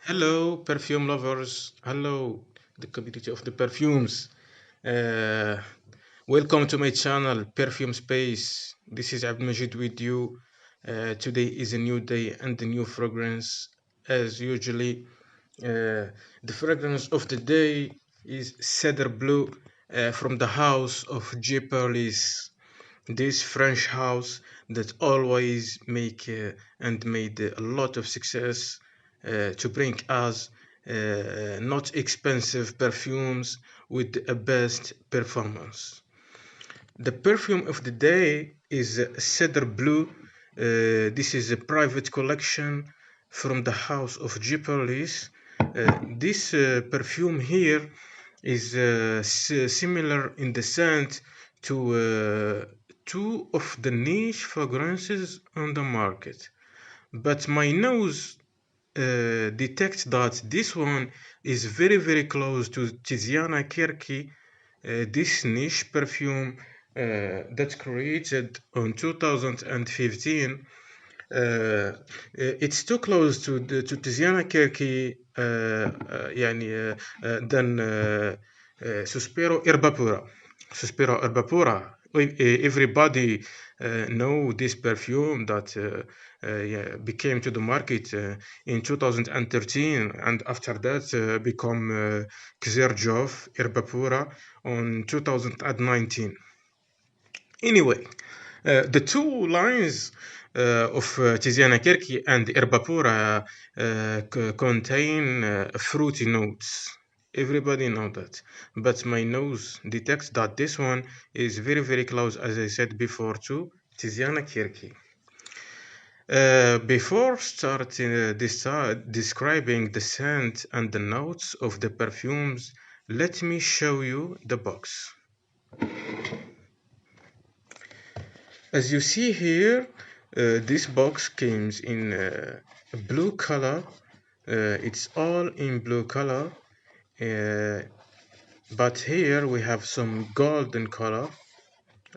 Hello, perfume lovers. Hello, the community of the perfumes. Uh, Welcome to my channel, Perfume Space. This is Madjid with you. Today is a new day and a new fragrance. As usually, the fragrance of the day is Cedre Bleu from the house of Geparlys. This French house that always make and made a lot of success to bring us not expensive perfumes with a best performance. The perfume of the day is Cedre Bleu. This is a private collection from the house of Geparlys. This perfume here is similar in the scent to two of the niche fragrances on the market. But my nose detects that this one is very close to Tiziana Kirke, this niche perfume that created on 2015. It's too close to Tiziana Kirke يعني than Suspiro Erbapura. Suspiro Erbapura. Everybody know this perfume that yeah, became to the market in 2013, and after that become Kzerjov Erbapura on 2019. Anyway, the two lines of Tiziana Kirki and Erbapura contain fruity notes. Everybody know that, but my nose detects that this one is very close, as I said before, to Tiziana Kirki. Before starting describing the scent and the notes of the perfumes, let me show you the box. As you see here, this box comes in a blue color. It's all in blue color, uh, but here we have some golden color,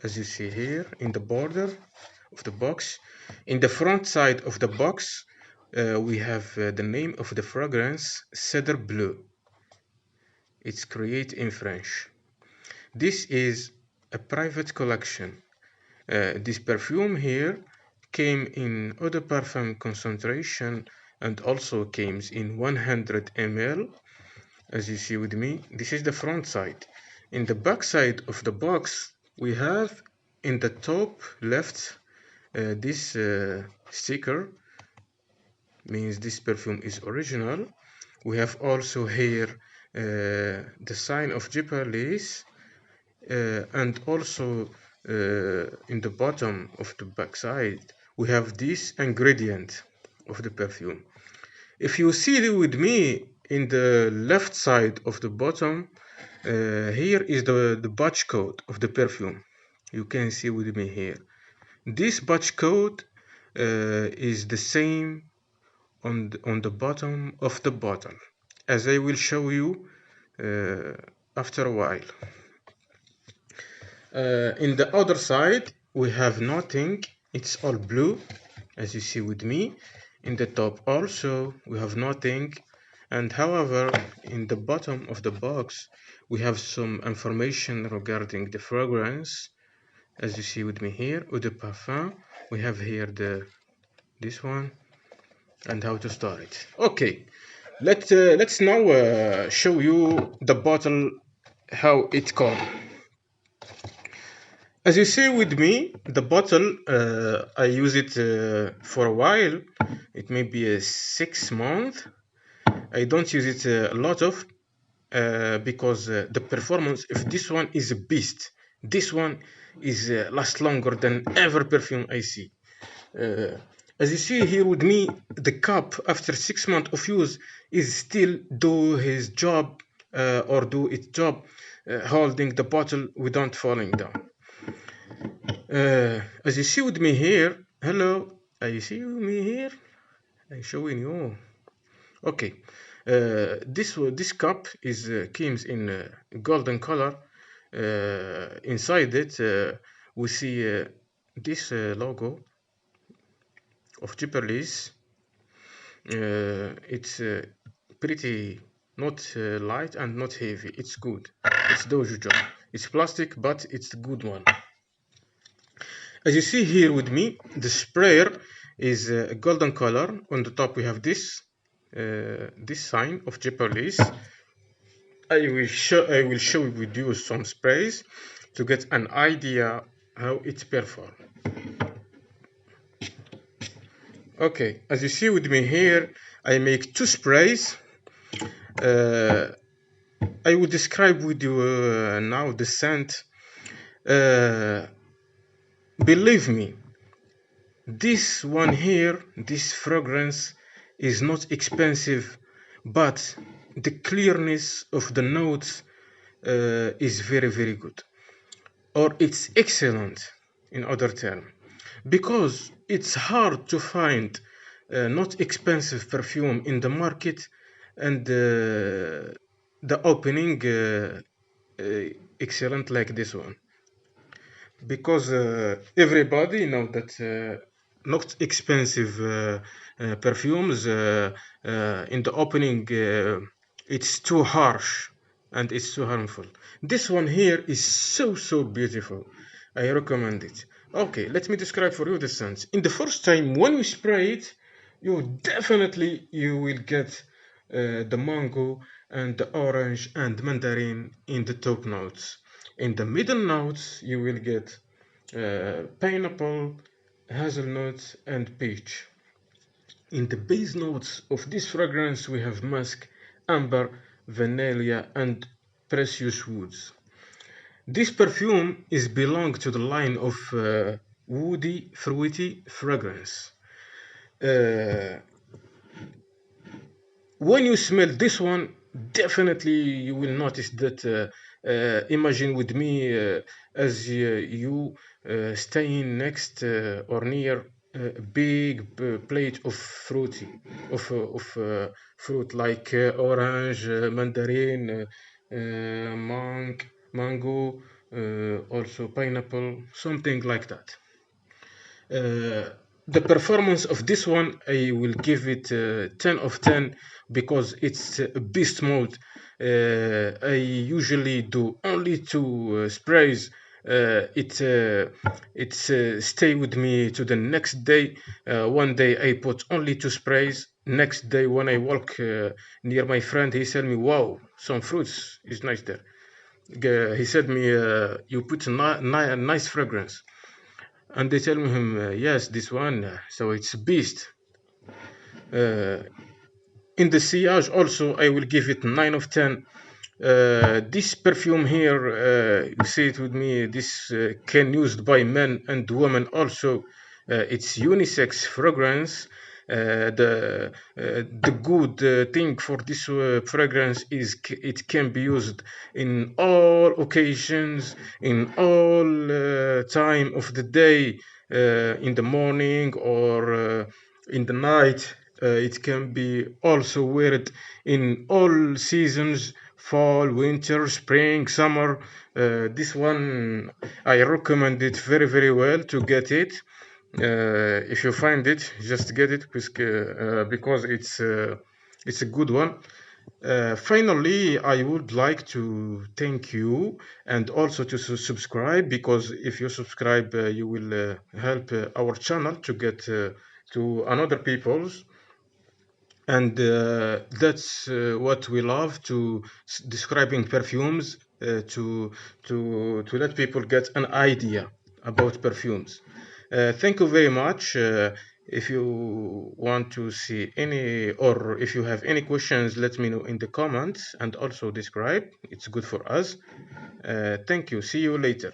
as you see here in the border of the box. In the front side of the box, we have the name of the fragrance, Cedre Bleu. It's created in French. This is a private collection. This perfume here came in eau de parfum concentration and also came in 100 ml, as you see with me. This is the front side. In the back side of the box, we have in the top left this sticker, means this perfume is original. We have also here the sign of Geparlys, and also in the bottom of the back side we have this ingredient of the perfume. If you see with me in the left side of the bottom, here is the batch code of the perfume. You can see with me here. This batch code is the same on the bottom of the bottle, as I will show you after a while. In the other side, we have nothing. It's all blue, as you see with me. In the top also, we have nothing. And however, in the bottom of the box, we have some information regarding the fragrance. As you see with me here, eau de parfum. We have here this one and how to start it. Okay, let's now show you the bottle, how it comes. As you see with me, the bottle, I use it for a while. It may be a 6 month. I don't use it a lot of because the performance of this one is a beast. This one is lasts longer than ever perfume I see. As you see here with me, the cup after 6 months of use is still do his job or do its job, holding the bottle without falling down. As you see with me here, hello, you see me here? I'm showing you. Okay, this cup is comes in golden color. Inside it, we see this logo of Geparlys. It's pretty not light and not heavy. It's good. It's dojo job. It's plastic, but it's a good one. As you see here with me, the sprayer is a golden color. On the top we have this sign of Geparlys. I will show with you some sprays to get an idea how it performs. Okay, as you see with me here, I make 2 sprays. I will describe with you now the scent. Believe me, this one here, this fragrance is not expensive, but the clearness of the notes is very, very good, or it's excellent in other terms, because it's hard to find not expensive perfume in the market, and the opening excellent like this one, because everybody know that not expensive perfumes in the opening it's too harsh and it's too harmful. This one here is so beautiful. I recommend it. Okay, let me describe for you the scents. In the first time when we spray it, you will get the mango and the orange and mandarin in the top notes. In the middle notes you will get pineapple, hazelnut and peach. In the base notes of this fragrance we have musk, amber, vanilla and precious woods. This perfume is belong to the line of woody, fruity fragrance. When you smell this one, definitely you will notice that. Imagine with me as you staying next or near a big plate of fruit like orange, mandarin, mango, also pineapple, something like that. The performance of this one, I will give it 10 of 10 because it's beast mode. I usually do only 2 sprays. It stay with me to the next day. One day I put only 2 sprays. Next day when I walk near my friend, he said me, "Wow, some fruits is nice there." He said me, "You put a nice fragrance." And they tell him, yes, this one, so it's beast. In the sillage also, I will give it 9 of 10. This perfume here, you see it with me, this can used by men and women also. It's unisex fragrance. The good thing for this fragrance is it can be used in all occasions, in all time of the day, in the morning or in the night. It can be also wear in all seasons, fall, winter, spring, summer. This one I recommend it very well to get it. If you find it, just get it because it's a good one. Finally, I would like to thank you and also to subscribe, because if you subscribe, you will help our channel to get to another people's. And that's what we love, to describing perfumes, to let people get an idea about perfumes. Thank you very much. If you want to see any, or if you have any questions, let me know in the comments, and also describe. It's good for us. Thank you. See you later.